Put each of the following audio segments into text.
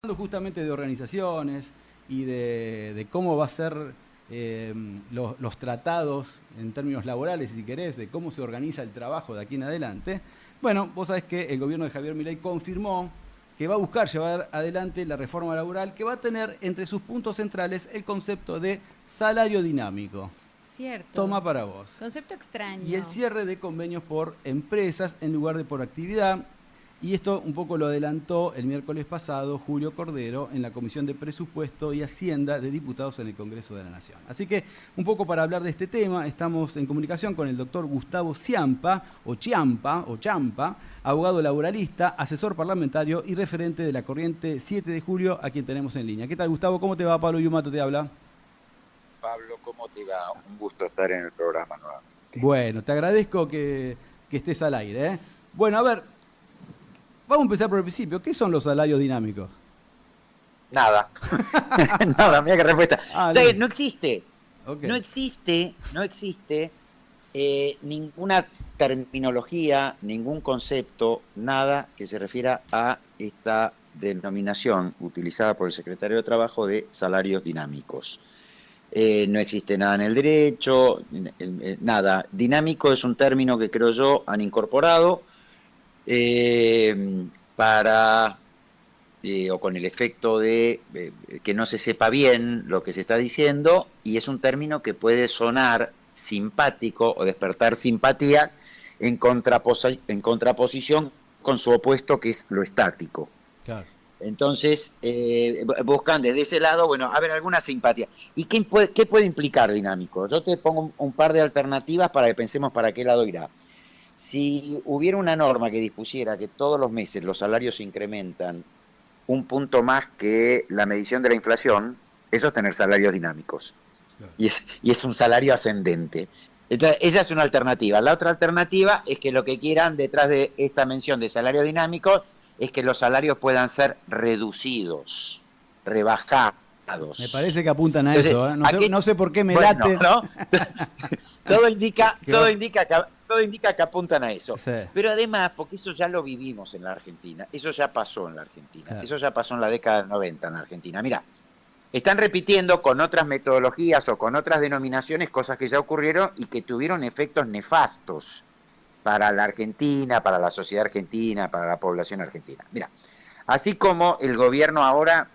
Justamente de organizaciones y de cómo va a ser los tratados en términos laborales, si querés, de cómo se organiza el trabajo de aquí en adelante. Bueno, vos sabés que el gobierno de Javier Milei confirmó que va a buscar llevar adelante la reforma laboral que va a tener entre sus puntos centrales el concepto de salario dinámico. Cierto. Toma para vos. Concepto extraño. Y el cierre de convenios por empresas en lugar de por actividad. Y esto un poco lo adelantó el miércoles pasado Julio Cordero en la Comisión de Presupuesto y Hacienda de Diputados en el Congreso de la Nación. Así que un poco para hablar de este tema estamos en comunicación con el doctor Gustavo Ciampa, o Champa, abogado laboralista, asesor parlamentario y referente de la corriente 7 de julio, a quien tenemos en línea. ¿Qué tal, Gustavo? ¿Cómo te va? Pablo Yumato te habla. Pablo, ¿cómo te va? Un gusto estar en el programa nuevamente. Bueno, te agradezco que estés al aire, ¿eh? Bueno, a ver, vamos a empezar por el principio. ¿Qué son los salarios dinámicos? Nada. Nada, mira qué respuesta. No existe. Okay. No existe ninguna terminología, ningún concepto, nada que se refiera a esta denominación utilizada por el secretario de Trabajo de salarios dinámicos. No existe nada en el derecho, nada. Dinámico es un término que creo yo han incorporado para, o con el efecto de que no se sepa bien lo que se está diciendo, y es un término que puede sonar simpático o despertar simpatía en contraposición con su opuesto, que es lo estático. Claro. Entonces, buscan desde ese lado, bueno, a ver, alguna simpatía. ¿Y qué puede implicar dinámico? Yo te pongo un par de alternativas para que pensemos para qué lado irá. Si hubiera una norma que dispusiera que todos los meses los salarios se incrementan un punto más que la medición de la inflación, eso es tener salarios dinámicos. Claro. Y es un salario ascendente. Entonces, esa es una alternativa. La otra alternativa es que lo que quieran detrás de esta mención de salario dinámico es que los salarios puedan ser reducidos, rebajados. Me parece que apuntan a eso, ¿eh? No sé por qué me late. ¿No? todo indica que apuntan a eso. Sí. Pero además, porque eso ya lo vivimos en la Argentina, eso ya pasó en la Argentina, claro. Eso ya pasó en la década del 90 en la Argentina. Mira, están repitiendo con otras metodologías o con otras denominaciones cosas que ya ocurrieron y que tuvieron efectos nefastos para la Argentina, para la sociedad argentina, para la población argentina. Mira, así como el gobierno ahora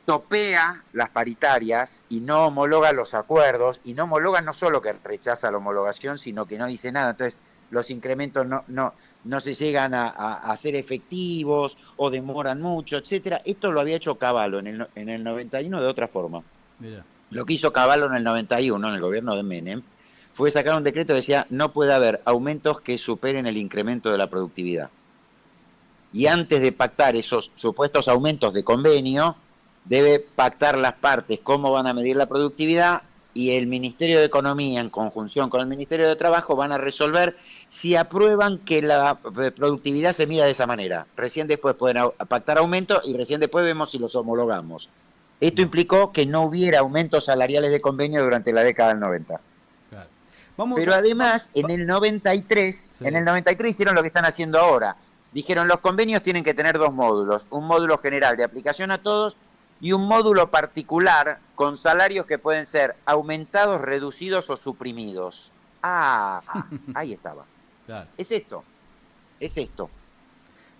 topea las paritarias y no homologa los acuerdos, y no homologa no solo que rechaza la homologación, sino que no dice nada, entonces los incrementos no se llegan a hacer efectivos o demoran mucho, etcétera. Esto lo había hecho Cavallo en el 91 de otra forma. Mira. Lo que hizo Cavallo en el 91, en el gobierno de Menem, fue sacar un decreto que decía no puede haber aumentos que superen el incremento de la productividad. Y antes de pactar esos supuestos aumentos de convenio, debe pactar las partes cómo van a medir la productividad, y el Ministerio de Economía, en conjunción con el Ministerio de Trabajo, van a resolver si aprueban que la productividad se mida de esa manera. Recién después pueden pactar aumentos y recién después vemos si los homologamos. Esto implicó que no hubiera aumentos salariales de convenio durante la década del 90. Claro. Pero además, en el 93, sí. En el 93 hicieron lo que están haciendo ahora. Dijeron, los convenios tienen que tener dos módulos. Un módulo general de aplicación a todos y un módulo particular con salarios que pueden ser aumentados, reducidos o suprimidos. Ahí estaba. Claro. Es esto.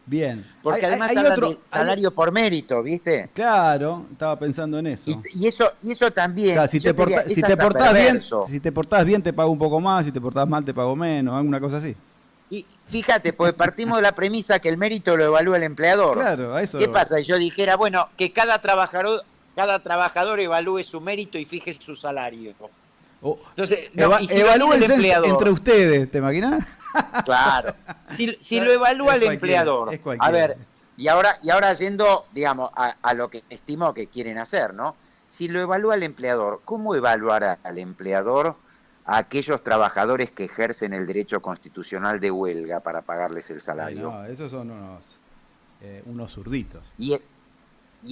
Bien. Porque además hablan de salario por mérito, ¿viste? Claro, estaba pensando en eso. Y eso también. O sea, si te portás bien te pago un poco más, si te portás mal te pago menos, alguna cosa así. Y fíjate, pues partimos de la premisa que el mérito lo evalúa el empleador. Claro, a eso. ¿Qué pasa? Si yo dijera, bueno, que cada trabajador evalúe su mérito y fije su salario. Entonces, evalúense entre ustedes, ¿te imaginas? Claro. Si lo evalúa el empleador. A ver, y ahora yendo, digamos, a lo que estimo que quieren hacer, ¿no? Si lo evalúa el empleador, ¿cómo evaluará al empleador a aquellos trabajadores que ejercen el derecho constitucional de huelga para pagarles el salario? No, esos son unos zurditos. Y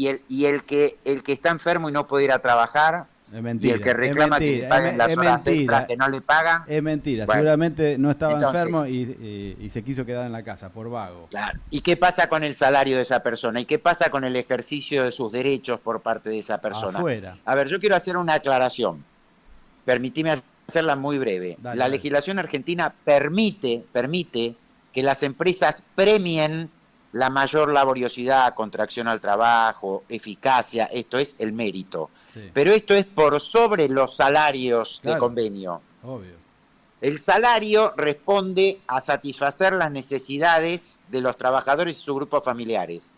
el que está enfermo y no puede ir a trabajar, Es mentira, y el que reclama que le paguen las horas extras que no le pagan. Es mentira, bueno, seguramente no estaba enfermo y se quiso quedar en la casa por vago. Claro. ¿Y qué pasa con el salario de esa persona? ¿Y qué pasa con el ejercicio de sus derechos por parte de esa persona? Afuera. A ver, yo quiero hacer una aclaración. Permitime hacerla muy breve. La legislación argentina permite que las empresas premien la mayor laboriosidad, contracción al trabajo, eficacia, esto es el mérito. Sí. Pero esto es por sobre los salarios de convenio. Obvio. El salario responde a satisfacer las necesidades de los trabajadores y sus grupos familiares.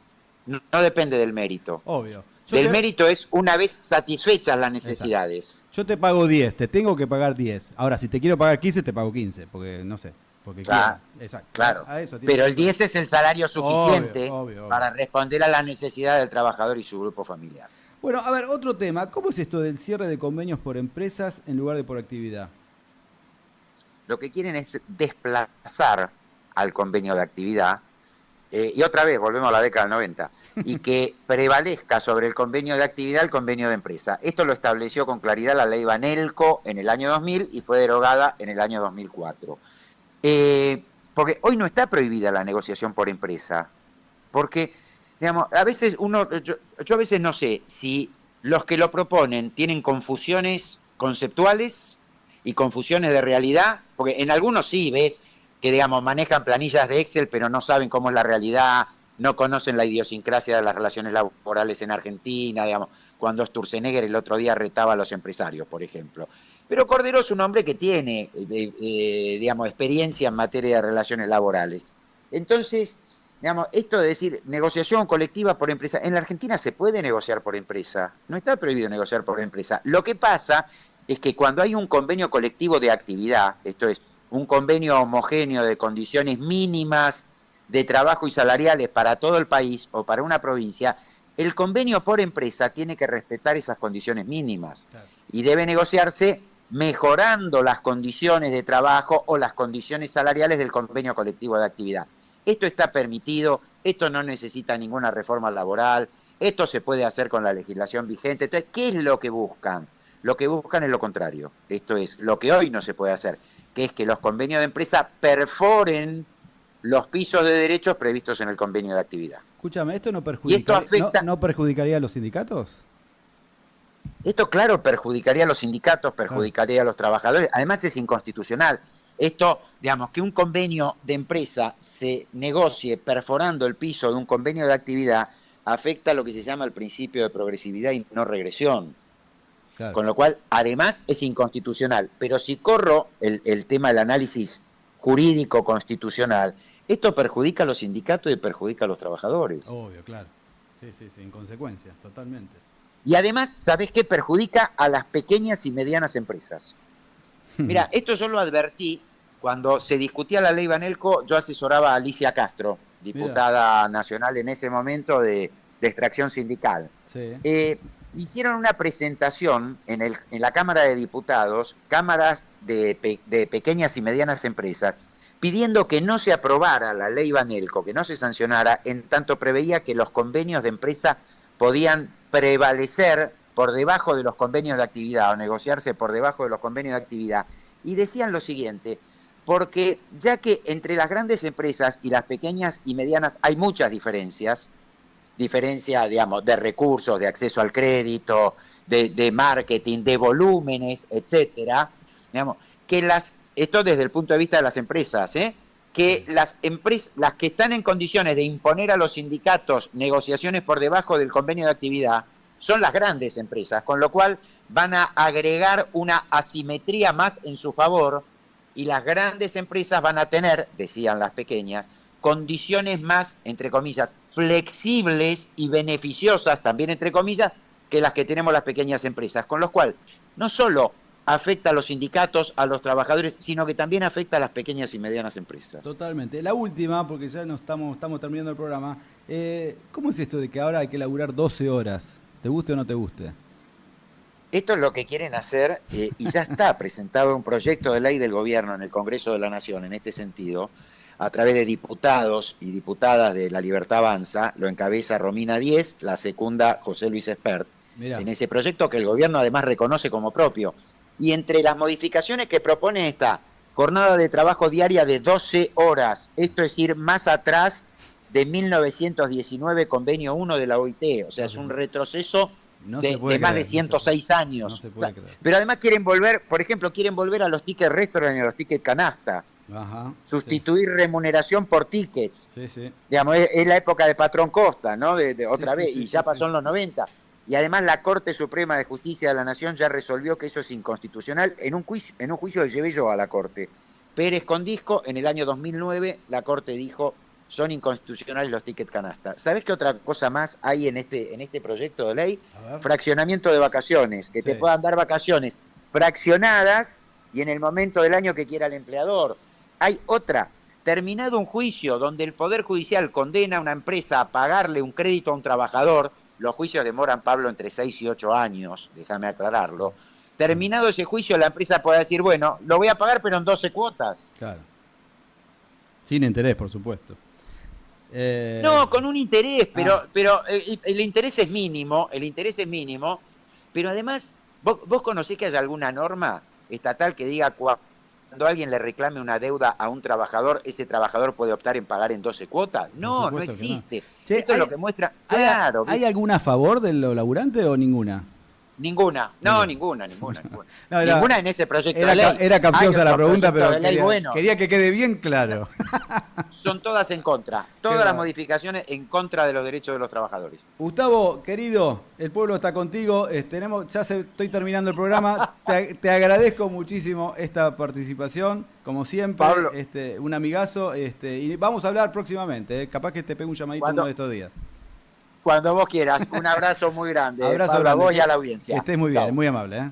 No depende del mérito. Obvio. Del mérito es una vez satisfechas las necesidades. Exacto. Yo te pago 10, te tengo que pagar 10. Ahora, si te quiero pagar 15, te pago 15, porque no sé. Porque claro, exacto. Claro. Pero el 10 es el salario suficiente obvio. Para responder a la necesidad del trabajador y su grupo familiar. Bueno, a ver, otro tema. ¿Cómo es esto del cierre de convenios por empresas en lugar de por actividad? Lo que quieren es desplazar al convenio de actividad, y otra vez, volvemos a la década del 90, y que prevalezca sobre el convenio de actividad el convenio de empresa. Esto lo estableció con claridad la ley Banelco en el año 2000 y fue derogada en el año 2004. Porque hoy no está prohibida la negociación por empresa, porque, digamos, a veces yo a veces no sé si los que lo proponen tienen confusiones conceptuales y confusiones de realidad, porque en algunos sí ves que, digamos, manejan planillas de Excel, pero no saben cómo es la realidad, no conocen la idiosincrasia de las relaciones laborales en Argentina, digamos, cuando Sturzenegger el otro día retaba a los empresarios, por ejemplo. Pero Cordero es un hombre que tiene, digamos, experiencia en materia de relaciones laborales. Entonces, digamos, esto de decir negociación colectiva por empresa, en la Argentina se puede negociar por empresa, no está prohibido negociar por empresa. Lo que pasa es que cuando hay un convenio colectivo de actividad, esto es, un convenio homogéneo de condiciones mínimas de trabajo y salariales para todo el país o para una provincia, el convenio por empresa tiene que respetar esas condiciones mínimas y debe negociarse mejorando las condiciones de trabajo o las condiciones salariales del convenio colectivo de actividad. Esto está permitido, esto no necesita ninguna reforma laboral, esto se puede hacer con la legislación vigente. Entonces, ¿qué es lo que buscan? Lo que buscan es lo contrario, esto es lo que hoy no se puede hacer, que es que los convenios de empresa perforen los pisos de derechos previstos en el convenio de actividad. Escúchame, ¿esto no perjudicaría, no perjudicaría a los sindicatos? Esto, claro, perjudicaría a los sindicatos, perjudicaría a los trabajadores, además es inconstitucional. Esto, digamos, que un convenio de empresa se negocie perforando el piso de un convenio de actividad, afecta lo que se llama el principio de progresividad y no regresión. Claro. Con lo cual, además, es inconstitucional. Pero si corro el tema del análisis jurídico constitucional, esto perjudica a los sindicatos y perjudica a los trabajadores. Obvio, claro. Sí, en consecuencia, totalmente. Y además, ¿sabés qué? Perjudica a las pequeñas y medianas empresas. Mira, esto yo lo advertí cuando se discutía la ley Banelco. Yo asesoraba a Alicia Castro, diputada nacional en ese momento de extracción sindical. Sí. Hicieron una presentación en la Cámara de Diputados, cámaras de pequeñas y medianas empresas, pidiendo que no se aprobara la ley Banelco, que no se sancionara, en tanto preveía que los convenios de empresa podían prevalecer por debajo de los convenios de actividad o negociarse por debajo de los convenios de actividad. Y decían lo siguiente, porque ya que entre las grandes empresas y las pequeñas y medianas hay muchas diferencias, digamos, de recursos, de acceso al crédito, de marketing, de volúmenes, etcétera, digamos, que esto desde el punto de vista de las empresas, que las que están en condiciones de imponer a los sindicatos negociaciones por debajo del convenio de actividad son las grandes empresas, con lo cual van a agregar una asimetría más en su favor y las grandes empresas van a tener, decían las pequeñas, condiciones más, entre comillas, flexibles y beneficiosas, también entre comillas, que las que tenemos las pequeñas empresas, con lo cual no solo afecta a los sindicatos, a los trabajadores, sino que también afecta a las pequeñas y medianas empresas. Totalmente. La última, porque ya no estamos terminando el programa, ¿cómo es esto de que ahora hay que laburar 12 horas? ¿Te guste o no te guste? Esto es lo que quieren hacer, y ya está presentado un proyecto de ley del gobierno en el Congreso de la Nación en este sentido, a través de diputados y diputadas de La Libertad Avanza, lo encabeza Romina Díez, la secunda José Luis Espert, Mirá. en ese proyecto que el gobierno además reconoce como propio. Y entre las modificaciones que propone está jornada de trabajo diaria de 12 horas, esto es ir más atrás de 1919, convenio 1 de la OIT, o sea, es un retroceso de más de 106 años. No se puede creer. Pero además quieren volver, por ejemplo, quieren volver a los tickets restaurant y a los tickets canasta. Ajá, Sustituir remuneración por tickets. Sí, sí. Digamos, es la época de Patrón Costa, ¿no? De otra Sí, vez, sí, y sí, ya sí, pasó en los 90. Y además la Corte Suprema de Justicia de la Nación ya resolvió que eso es inconstitucional en un juicio que llevé yo a la Corte. Pérez Condisco, en el año 2009, la Corte dijo, son inconstitucionales los tickets canasta. ¿Sabés qué otra cosa más hay en este proyecto de ley? Fraccionamiento de vacaciones, que te puedan dar vacaciones fraccionadas y en el momento del año que quiera el empleador. Hay otra, terminado un juicio donde el Poder Judicial condena a una empresa a pagarle un crédito a un trabajador, los juicios demoran, Pablo, entre 6 y 8 años, déjame aclararlo. Terminado ese juicio, la empresa puede decir, bueno, lo voy a pagar pero en 12 cuotas. Claro. Sin interés, por supuesto. No, con un interés, pero el interés es mínimo, pero además, ¿vos conocés que haya alguna norma estatal que diga cuando alguien le reclame una deuda a un trabajador, ese trabajador puede optar en pagar en 12 cuotas? No, no existe. No. Che, esto es lo que muestra... Claro. ¿Hay alguna a favor del laburante o ninguna? Ninguna. No, ninguna. No, ninguna en ese proyecto de ley. Era capciosa la pregunta, pero bueno. quería que quede bien claro. Son todas en contra. Todas las modificaciones en contra de los derechos de los trabajadores. Gustavo, querido, el pueblo está contigo. Estoy terminando el programa. Te agradezco muchísimo esta participación. Como siempre, Pablo, un amigazo. Y vamos a hablar próximamente. Capaz que te pegue un llamadito uno de estos días. Cuando vos quieras. Un abrazo muy grande. Abrazo Pablo, grande. A vos y a la audiencia. Que estés muy bien, muy amable.